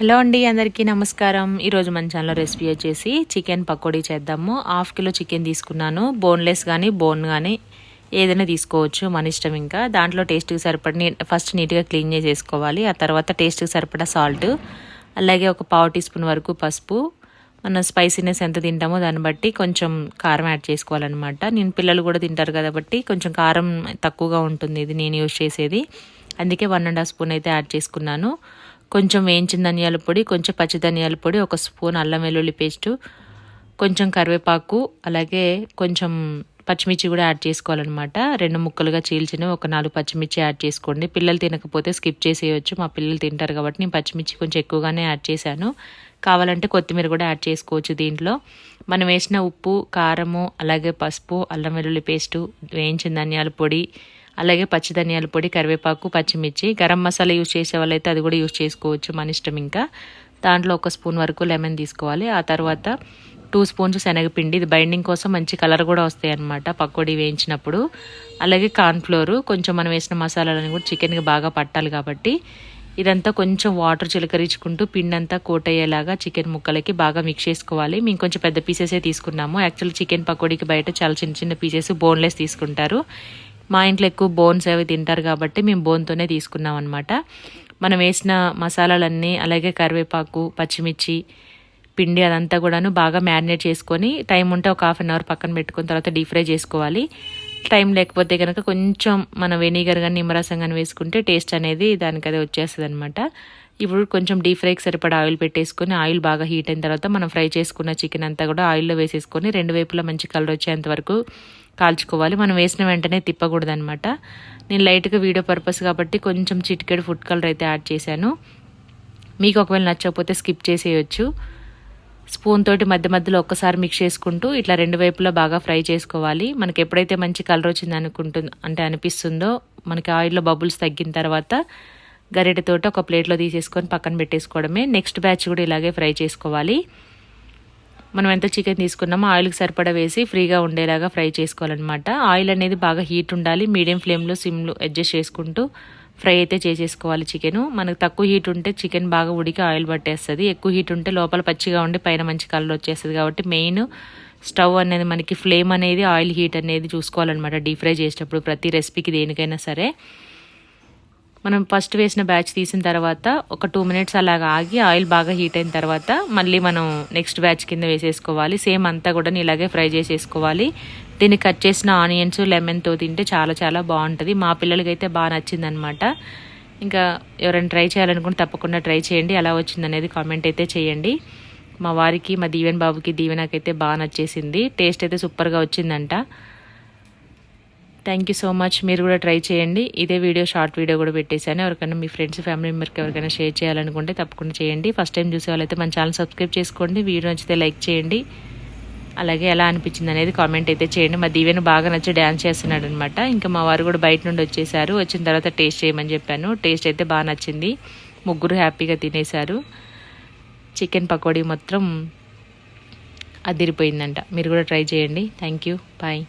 Hello అండి, అందరికీ నమస్కారం. ఈరోజు మన ఛానల్లో రెసిపీ వచ్చేసి చికెన్ పకోడీ చేద్దాము. 1/2 కిలో చికెన్ తీసుకున్నాను. బోన్లెస్ కానీ బోన్ కానీ ఏదైనా తీసుకోవచ్చు, మన ఇష్టం. ఇంకా దాంట్లో టేస్ట్కి సరిపడి ఫస్ట్ నీట్గా క్లీన్ చేసేసుకోవాలి. ఆ తర్వాత టేస్ట్కి సరిపడా సాల్ట్, అలాగే ఒక 1/2 టీ స్పూన్ వరకు పసుపు, మన స్పైసీనెస్ ఎంత తింటామో దాన్ని బట్టి కొంచెం కారం యాడ్ చేసుకోవాలన్నమాట. నేను పిల్లలు కూడా తింటారు కాబట్టి కొంచెం కారం తక్కువగా ఉంటుంది ఇది నేను యూజ్ చేసేది. అందుకే 1.5 స్పూన్ అయితే యాడ్ చేసుకున్నాను. కొంచెం వేయించిన ధనియాల పొడి, కొంచెం పచ్చి ధనియాల పొడి, 1 స్పూన్ అల్లం వెల్లుల్లి పేస్టు, కొంచెం కరివేపాకు, అలాగే కొంచెం పచ్చిమిర్చి కూడా యాడ్ చేసుకోవాలన్నమాట. 2 ముక్కలుగా చీల్చినవి ఒక 4 పచ్చిమిర్చి యాడ్ చేసుకోండి. పిల్లలు తినకపోతే స్కిప్ చేసేయచ్చు. మా పిల్లలు తింటారు కాబట్టి నేను పచ్చిమిర్చి కొంచెం ఎక్కువగానే యాడ్ చేశాను. కావాలంటే కొత్తిమీర కూడా యాడ్ చేసుకోవచ్చు. దీంట్లో మనం వేసిన ఉప్పు, కారము, అలాగే పసుపు, అల్లం వెల్లుల్లి పేస్టు, వేయించిన ధనియాల పొడి, అలాగే పచ్చి ధనియాల పొడి, కరివేపాకు, పచ్చిమిర్చి, గరం మసాలా యూజ్ చేసే వాళ్ళైతే అది కూడా యూజ్ చేసుకోవచ్చు, మన ఇష్టం. ఇంకా దాంట్లో 1 స్పూన్ వరకు లెమన్ తీసుకోవాలి. ఆ తర్వాత 2 స్పూన్స్ శనగపిండి, ఇది బైండింగ్ కోసం మంచి కలర్ కూడా వస్తాయి అన్నమాట పకోడీ వేయించినప్పుడు. అలాగే కార్న్ఫ్లోరు, కొంచెం మనం వేసిన మసాలాలను కూడా చికెన్కి బాగా పట్టాలి కాబట్టి ఇదంతా కొంచెం వాటర్ చిలకరించుకుంటూ పిండి అంతా కోట్ అయ్యేలాగా చికెన్ ముక్కలకి బాగా మిక్స్ చేసుకోవాలి. మేము కొంచెం పెద్ద పీసెసే తీసుకున్నాము. యాక్చువల్ చికెన్ పకోడీకి బయట చాలా చిన్న చిన్న పీసెస్ బోన్లెస్ తీసుకుంటారు. మా ఇంట్లో ఎక్కువ బోన్స్ అవి తింటారు కాబట్టి మేము బోన్తోనే తీసుకున్నాం అనమాట. మనం వేసిన మసాలాలన్నీ, అలాగే కరివేపాకు, పచ్చిమిర్చి, పిండి అదంతా కూడాను బాగా మ్యారినేట్ చేసుకొని టైం ఉంటే ఒక 1/2 అవర్ పక్కన పెట్టుకున్న తర్వాత డీప్ ఫ్రై చేసుకోవాలి. టైం లేకపోతే కనుక కొంచెం మన వెనిగర్ కానీ నిమ్మరసం కానీ వేసుకుంటే టేస్ట్ అనేది దానికి అదే వచ్చేస్తుంది అనమాట. ఇప్పుడు కొంచెం డీప్ ఫ్రైకి సరిపడా ఆయిల్ పెట్టేసుకొని ఆయిల్ బాగా హీట్ అయిన తర్వాత మనం ఫ్రై చేసుకున్న చికెన్ అంతా కూడా ఆయిల్లో వేసేసుకొని 2 వైపులా మంచి కలర్ వచ్చేంత వరకు కాల్చుకోవాలి. మనం వేసిన వెంటనే తిప్పకూడదు అనమాట. నేను లైట్గా వీడియో పర్పస్ కాబట్టి కొంచెం చిటికెడు ఫుడ్ కలర్ అయితే యాడ్ చేశాను. మీకు ఒకవేళ నచ్చకపోతే స్కిప్ చేసేయచ్చు. స్పూన్ తోటి మధ్య మధ్యలో ఒక్కసారి మిక్స్ చేసుకుంటూ ఇట్లా 2 వైపులా బాగా ఫ్రై చేసుకోవాలి. మనకి ఎప్పుడైతే మంచి కలర్ వచ్చింది అనిపిస్తుందో, మనకి ఆయిల్లో బబుల్స్ తగ్గిన తర్వాత గరిటెతోటి ఒక ప్లేట్లో తీసేసుకొని పక్కన పెట్టేసుకోవడమే. నెక్స్ట్ బ్యాచ్ కూడా ఇలాగే ఫ్రై చేసుకోవాలి. మనం ఎంత చికెన్ తీసుకున్నామో ఆయిల్కి సరిపడా వేసి ఫ్రీగా ఉండేలాగా ఫ్రై చేసుకోవాలన్నమాట. ఆయిల్ అనేది బాగా హీట్ ఉండాలి. మీడియం ఫ్లేమ్లో సిమ్లో అడ్జస్ట్ చేసుకుంటూ ఫ్రై అయితే చేసేసుకోవాలి చికెను. మనకు తక్కువ హీట్ ఉంటే చికెన్ బాగా ఉడికి ఆయిల్ పట్టేస్తుంది. ఎక్కువ హీట్ ఉంటే లోపల పచ్చిగా ఉండి పైన మంచి కలర్ వచ్చేస్తుంది. కాబట్టి మెయిన్ స్టవ్ అనేది మనకి ఫ్లేమ్ అనేది ఆయిల్ హీట్ అనేది చూసుకోవాలన్నమాట. డీప్ ఫ్రై చేసేటప్పుడు ప్రతి రెసిపీకి దేనికైనా సరే మనం ఫస్ట్ వేసిన బ్యాచ్ తీసిన తర్వాత ఒక 2 మినిట్స్ అలాగా ఆగి ఆయిల్ బాగా హీట్ అయిన తర్వాత మళ్ళీ మనం నెక్స్ట్ బ్యాచ్ కింద వేసేసుకోవాలి. సేమ్ అంతా కూడా ఇలాగే ఫ్రై చేసేసుకోవాలి. దీన్ని కట్ చేసిన ఆనియన్స్, లెమన్తో తింటే చాలా చాలా బాగుంటుంది. మా పిల్లలకి అయితే బాగా నచ్చిందనమాట. ఇంకా ఎవరైనా ట్రై చేయాలనుకుంటే తప్పకుండా ట్రై చేయండి. ఎలా వచ్చిందనేది కామెంట్ అయితే చేయండి. మా వారికి, మా దీవెన్ బాబుకి, దీవెనకైతే బాగా నచ్చేసింది. టేస్ట్ అయితే సూపర్గా వచ్చిందంట. Thank you so much. మీరు కూడా ట్రై చేయండి. ఇదే వీడియో షార్ట్ వీడియో కూడా పెట్టేశాను. ఎవరికైనా మీ ఫ్రెండ్స్, ఫ్యామిలీ మెంబర్కి ఎవరికైనా షేర్ చేయాలనుకుంటే తప్పకుండా చేయండి. ఫస్ట్ టైం చూసే వాళ్ళైతే మన ఛానల్ సబ్స్క్రైబ్ చేసుకోండి. వీడియో నచ్చితే లైక్ చేయండి. అలాగే ఎలా అనిపించింది అనేది కామెంట్ అయితే చేయండి. మా దీవెన బాగా నచ్చి డ్యాన్స్ చేస్తున్నాడు అనమాట. ఇంకా మా వారు కూడా బయట నుండి వచ్చేసారు. వచ్చిన తర్వాత టేస్ట్ చేయమని చెప్పాను. టేస్ట్ అయితే బాగా నచ్చింది. ముగ్గురు హ్యాపీగా తినేశారు. చికెన్ పకోడీ మొత్తం అదిరిపోయిందంట. మీరు కూడా ట్రై చేయండి. Thank you. బాయ్.